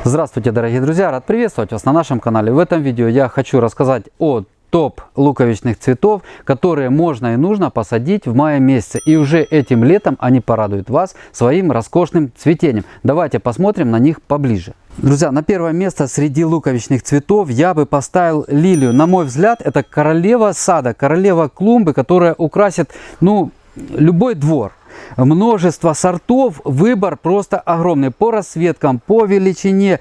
Здравствуйте, дорогие друзья! Рад приветствовать вас на нашем канале. В этом видео я хочу рассказать о топ луковичных цветов, которые можно и нужно посадить в мае месяце. И уже этим летом они порадуют вас своим роскошным цветением. Давайте посмотрим на них поближе. Друзья, на первое место среди луковичных цветов я бы поставил лилию. На мой взгляд, это королева сада, королева клумбы, которая украсит, любой двор. Множество сортов, выбор просто огромный по расцветкам, по величине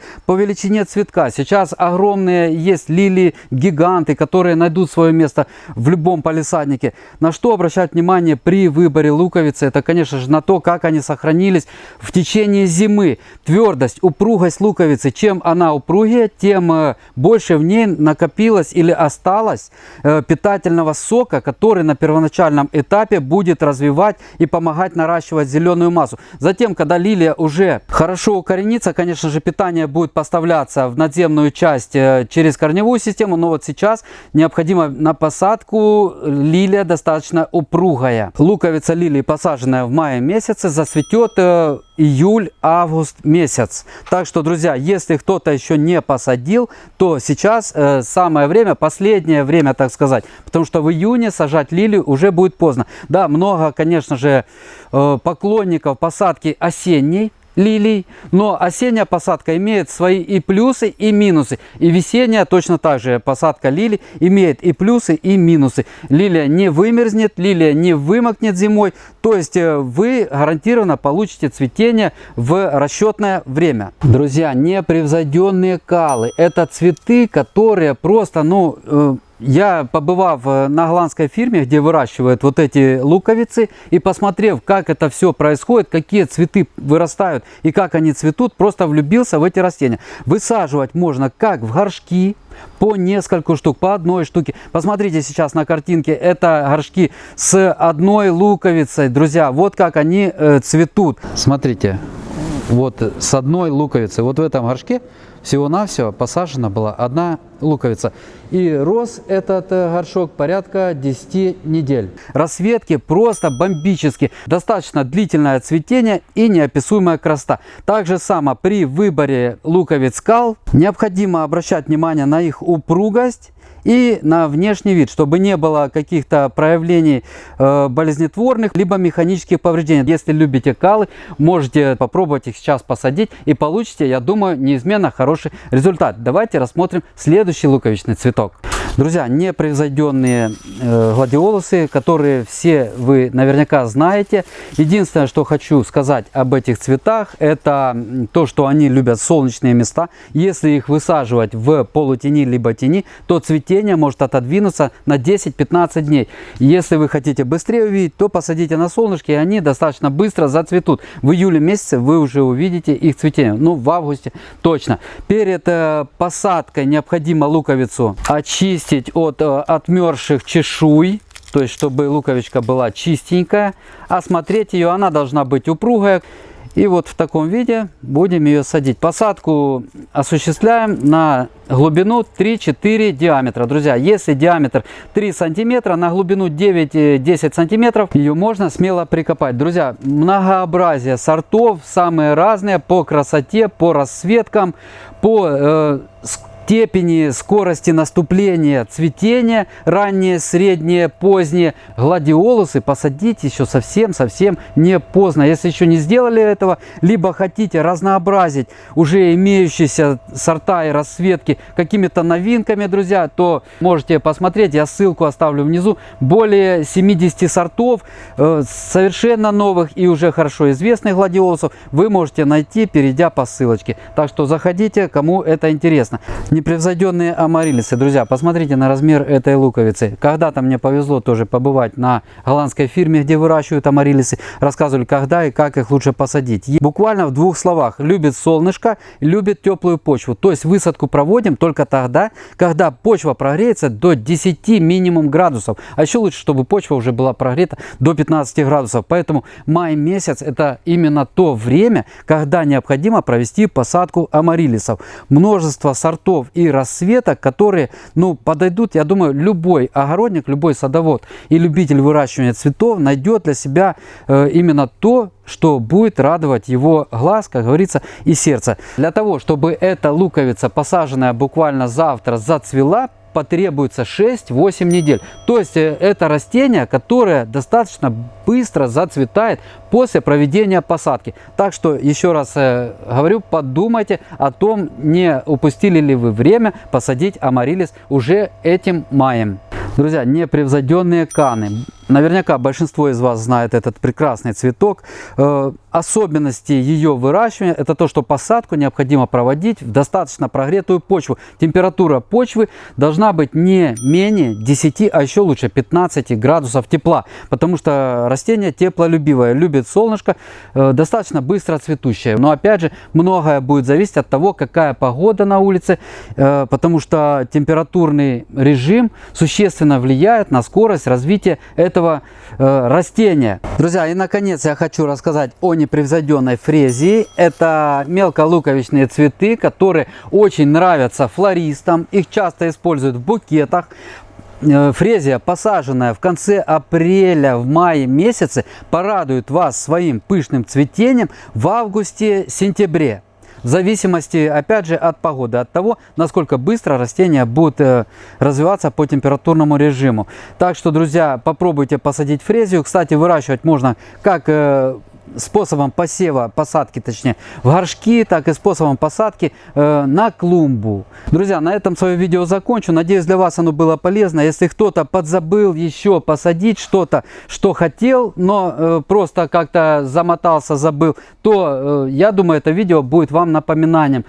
цветка. Сейчас огромные есть лилии гиганты, которые найдут свое место в любом палисаднике. На что обращать внимание при выборе луковицы? Это, конечно же, на то, как они сохранились в течение зимы. Твердость, упругость луковицы. Чем она упругее, тем больше в ней накопилось или осталось питательного сока, который на первоначальном этапе будет развивать и помогать наращивать зеленую массу. Затем, когда лилия уже хорошо укоренится, конечно же, питание будет поставляться в надземную часть через корневую систему, но вот сейчас необходимо на посадку лилия достаточно упругая. Луковица лилии, посаженная в мае месяце, зацветет июль-август месяц. Так что, друзья, если кто-то еще не посадил, то сейчас самое время, последнее время, так сказать, потому что в июне сажать лилию уже будет поздно. Да, много, конечно же, поклонников посадки осенней лилий, но осенняя посадка имеет свои и плюсы, и минусы. И весенняя точно так же посадка лилий имеет и плюсы, и минусы. Лилия не вымерзнет, лилия не вымокнет зимой, то есть вы гарантированно получите цветение в расчетное время. Друзья, непревзойденные каллы — это цветы, которые просто, я, побывав на голландской фирме, где выращивают вот эти луковицы, и посмотрев, как это все происходит, какие цветы вырастают и как они цветут, просто влюбился в эти растения. Высаживать можно как в горшки, по нескольку штук, по одной штуке. Посмотрите сейчас на картинке, это горшки с одной луковицей. Друзья, вот как они цветут. Смотрите, вот с одной луковицей. Вот в этом горшке всего-навсего посажена была одна луковица. И рос этот горшок порядка 10 недель. Расцветки просто бомбические. Достаточно длительное цветение и неописуемая красота. Так же само при выборе луковиц калл необходимо обращать внимание на их упругость и на внешний вид, чтобы не было каких-то проявлений болезнетворных, либо механических повреждений. Если любите каллы, можете попробовать их сейчас посадить и получите, я думаю, неизменно хороший результат. Давайте рассмотрим следующий луковичный цветок. Друзья, непревзойденные гладиолусы, которые все вы наверняка знаете. Единственное, что хочу сказать об этих цветах, это то, что они любят солнечные места. Если их высаживать в полутени либо тени, то цветение может отодвинуться на 10-15 дней. Если вы хотите быстрее увидеть, то посадите на солнышке, и они достаточно быстро зацветут. В июле месяце вы уже увидите их цветение. В августе точно. Перед посадкой необходимо луковицу очистить от отмерзших чешуй, то есть чтобы луковичка была чистенькая. Осмотреть ее, она должна быть упругая. И вот в таком виде будем ее садить. Посадку осуществляем на глубину 3-4 диаметра. Друзья, если диаметр 3 сантиметра, на глубину 9-10 сантиметров, ее можно смело прикопать. Друзья, многообразие сортов, самые разные по красоте, по расцветкам, по степени скорости наступления цветения, раннее, среднее, позднее. Гладиолусы посадить еще совсем не поздно. Если еще не сделали этого, либо хотите разнообразить уже имеющиеся сорта и расцветки какими-то новинками, друзья, то можете посмотреть, я ссылку оставлю внизу. Более 70 сортов совершенно новых и уже хорошо известных гладиолусов вы можете найти, перейдя по ссылочке. Так что заходите, кому это интересно. Непревзойденные амарилисы. Друзья, посмотрите на размер этой луковицы. Когда-то мне повезло тоже побывать на голландской фирме, где выращивают амарилисы. Рассказывали, когда и как их лучше посадить. Буквально в двух словах. Любит солнышко, любит теплую почву. То есть высадку проводим только тогда, когда почва прогреется до 10 минимум градусов. А еще лучше, чтобы почва уже была прогрета до 15 градусов. Поэтому май месяц — это именно то время, когда необходимо провести посадку амарилисов. Множество сортов цветов и расцветок, которые, ну, подойдут, я думаю, любой огородник, любой садовод и любитель выращивания цветов найдет для себя именно то, что будет радовать его глаз, как говорится, и сердце. Для того, чтобы эта луковица, посаженная буквально завтра, зацвела, потребуется 6-8 недель. То есть это растение, которое достаточно быстро зацветает после проведения посадки. Так что еще раз говорю, подумайте о том, не упустили ли вы время посадить амарилис уже этим маем. Друзья, непревзойденные каны. Наверняка большинство из вас знает этот прекрасный цветок. Особенности ее выращивания – это то, что посадку необходимо проводить в достаточно прогретую почву. Температура почвы должна быть не менее 10, а еще лучше 15 градусов тепла, потому что растение теплолюбивое, любит солнышко, достаточно быстро цветущее. Но опять же, многое будет зависеть от того, какая погода на улице, потому что температурный режим существенно влияет на скорость развития этого растения. Друзья, и наконец я хочу рассказать о непревзойденной фрезии. Это мелколуковичные цветы, которые очень нравятся флористам. Их часто используют в букетах. Фрезия, посаженная в конце апреля, в мае месяце, порадует вас своим пышным цветением в августе-сентябре. В зависимости, опять же, от погоды, от того, насколько быстро растения будут развиваться по температурному режиму. Так что, друзья, попробуйте посадить фрезию. Кстати, выращивать можно как способом посева, посадки точнее, в горшки, так и способом посадки на клумбу. Друзья, на этом свое видео закончу. Надеюсь, для вас оно было полезно. Если кто-то подзабыл еще посадить что-то, что хотел, но просто как-то замотался, забыл, то я думаю, это видео будет вам напоминанием.